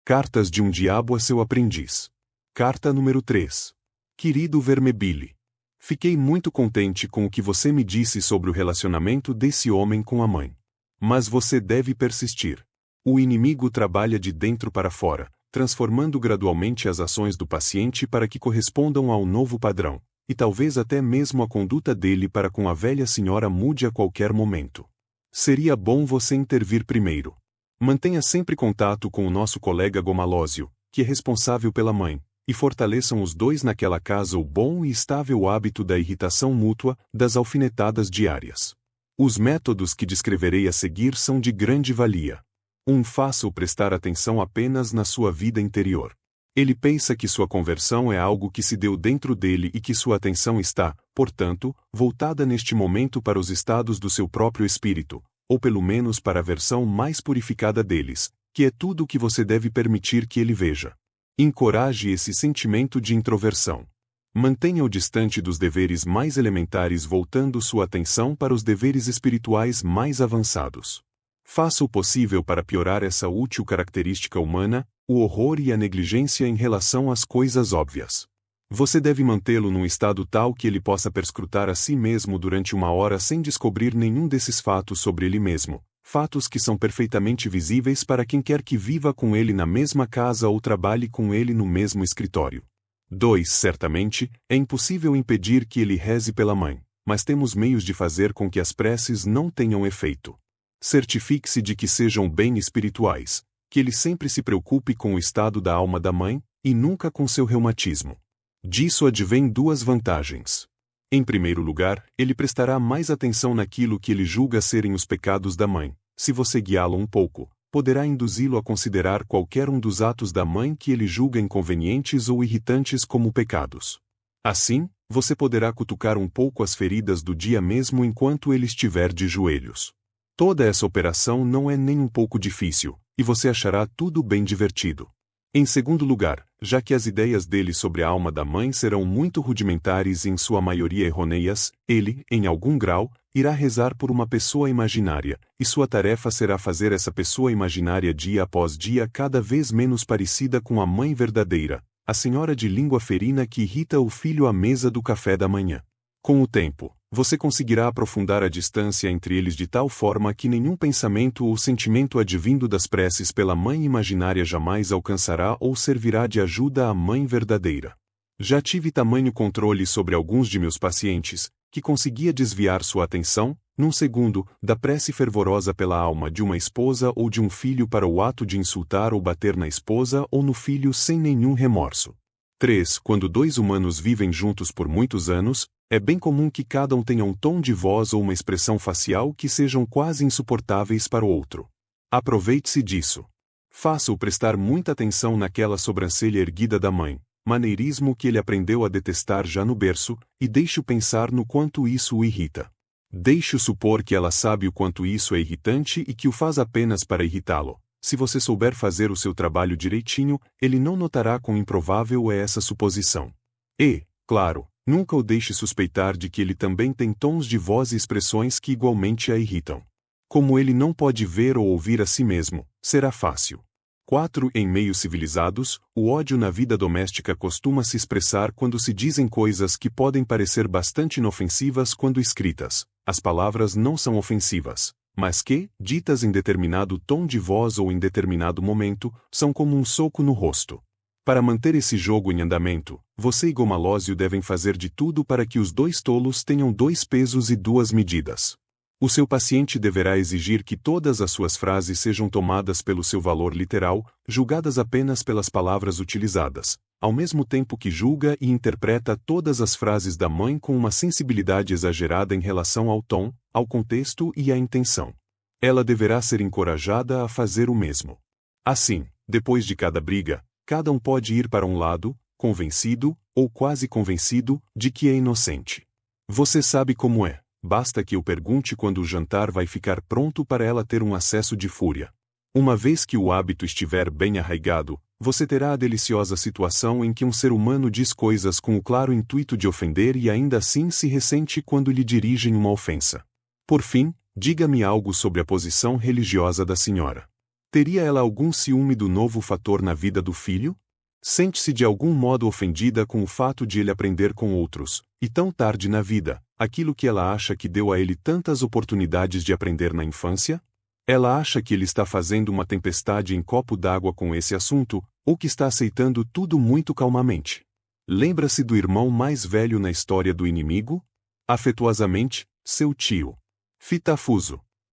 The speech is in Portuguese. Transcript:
Cartas de um diabo a seu aprendiz. Carta número 3. Querido Vermebile. Fiquei muito contente com o que você me disse sobre o relacionamento desse homem com a mãe. Mas você deve persistir. O inimigo trabalha de dentro para fora, transformando gradualmente as ações do paciente para que correspondam ao novo padrão, e talvez até mesmo a conduta dele para com a velha senhora mude a qualquer momento. Seria bom você intervir primeiro. Mantenha sempre contato com o nosso colega Gomalósio, que é responsável pela mãe, e fortaleçam os dois naquela casa o bom e estável hábito da irritação mútua, das alfinetadas diárias. Os métodos que descreverei a seguir são de grande valia. Faça-o prestar atenção apenas na sua vida interior. Ele pensa que sua conversão é algo que se deu dentro dele e que sua atenção está, portanto, voltada neste momento para os estados do seu próprio espírito, ou pelo menos para a versão mais purificada deles, que é tudo o que você deve permitir que ele veja. Encoraje esse sentimento de introversão. Mantenha-o distante dos deveres mais elementares, voltando sua atenção para os deveres espirituais mais avançados. Faça o possível para piorar essa útil característica humana, o horror e a negligência em relação às coisas óbvias. Você deve mantê-lo num estado tal que ele possa perscrutar a si mesmo durante 1 hora sem descobrir nenhum desses fatos sobre ele mesmo, fatos que são perfeitamente visíveis para quem quer que viva com ele na mesma casa ou trabalhe com ele no mesmo escritório. 2. Certamente, é impossível impedir que ele reze pela mãe, mas temos meios de fazer com que as preces não tenham efeito. Certifique-se de que sejam bem espirituais, que ele sempre se preocupe com o estado da alma da mãe, e nunca com seu reumatismo. Disso advém 2 vantagens. Em primeiro lugar, ele prestará mais atenção naquilo que ele julga serem os pecados da mãe. Se você guiá-lo um pouco, poderá induzi-lo a considerar qualquer um dos atos da mãe que ele julga inconvenientes ou irritantes como pecados. Assim, você poderá cutucar um pouco as feridas do dia mesmo enquanto ele estiver de joelhos. Toda essa operação não é nem um pouco difícil, e você achará tudo bem divertido. Em segundo lugar, já que as ideias dele sobre a alma da mãe serão muito rudimentares e em sua maioria errôneas, ele, em algum grau, irá rezar por uma pessoa imaginária, e sua tarefa será fazer essa pessoa imaginária dia após dia cada vez menos parecida com a mãe verdadeira, a senhora de língua ferina que irrita o filho à mesa do café da manhã. Com o tempo, você conseguirá aprofundar a distância entre eles de tal forma que nenhum pensamento ou sentimento advindo das preces pela mãe imaginária jamais alcançará ou servirá de ajuda à mãe verdadeira. Já tive tamanho controle sobre alguns de meus pacientes, que conseguia desviar sua atenção, num segundo, da prece fervorosa pela alma de uma esposa ou de um filho para o ato de insultar ou bater na esposa ou no filho sem nenhum remorso. 3. Quando 2 humanos vivem juntos por muitos anos, é bem comum que cada um tenha um tom de voz ou uma expressão facial que sejam quase insuportáveis para o outro. Aproveite-se disso. Faça-o prestar muita atenção naquela sobrancelha erguida da mãe, maneirismo que ele aprendeu a detestar já no berço, e deixe-o pensar no quanto isso o irrita. Deixe-o supor que ela sabe o quanto isso é irritante e que o faz apenas para irritá-lo. Se você souber fazer o seu trabalho direitinho, ele não notará quão improvável é essa suposição. E, claro, nunca o deixe suspeitar de que ele também tem tons de voz e expressões que igualmente a irritam. Como ele não pode ver ou ouvir a si mesmo, será fácil. 4. Em meios civilizados, o ódio na vida doméstica costuma se expressar quando se dizem coisas que podem parecer bastante inofensivas quando escritas. As palavras não são ofensivas, mas que, ditas em determinado tom de voz ou em determinado momento, são como um soco no rosto. Para manter esse jogo em andamento, você e Gomalósio devem fazer de tudo para que os 2 tolos tenham 2 pesos e 2 medidas. O seu paciente deverá exigir que todas as suas frases sejam tomadas pelo seu valor literal, julgadas apenas pelas palavras utilizadas, ao mesmo tempo que julga e interpreta todas as frases da mãe com uma sensibilidade exagerada em relação ao tom, ao contexto e à intenção. Ela deverá ser encorajada a fazer o mesmo. Assim, depois de cada briga, cada um pode ir para um lado, convencido, ou quase convencido, de que é inocente. Você sabe como é. Basta que eu pergunte quando o jantar vai ficar pronto para ela ter um acesso de fúria. Uma vez que o hábito estiver bem arraigado, você terá a deliciosa situação em que um ser humano diz coisas com o claro intuito de ofender e ainda assim se ressente quando lhe dirigem uma ofensa. Por fim, diga-me algo sobre a posição religiosa da senhora. Teria ela algum ciúme do novo fator na vida do filho? Sente-se de algum modo ofendida com o fato de ele aprender com outros, e tão tarde na vida, aquilo que ela acha que deu a ele tantas oportunidades de aprender na infância? Ela acha que ele está fazendo uma tempestade em copo d'água com esse assunto, ou que está aceitando tudo muito calmamente. Lembra-se do irmão mais velho na história do inimigo? Afetuosamente, seu tio. Fitafuso.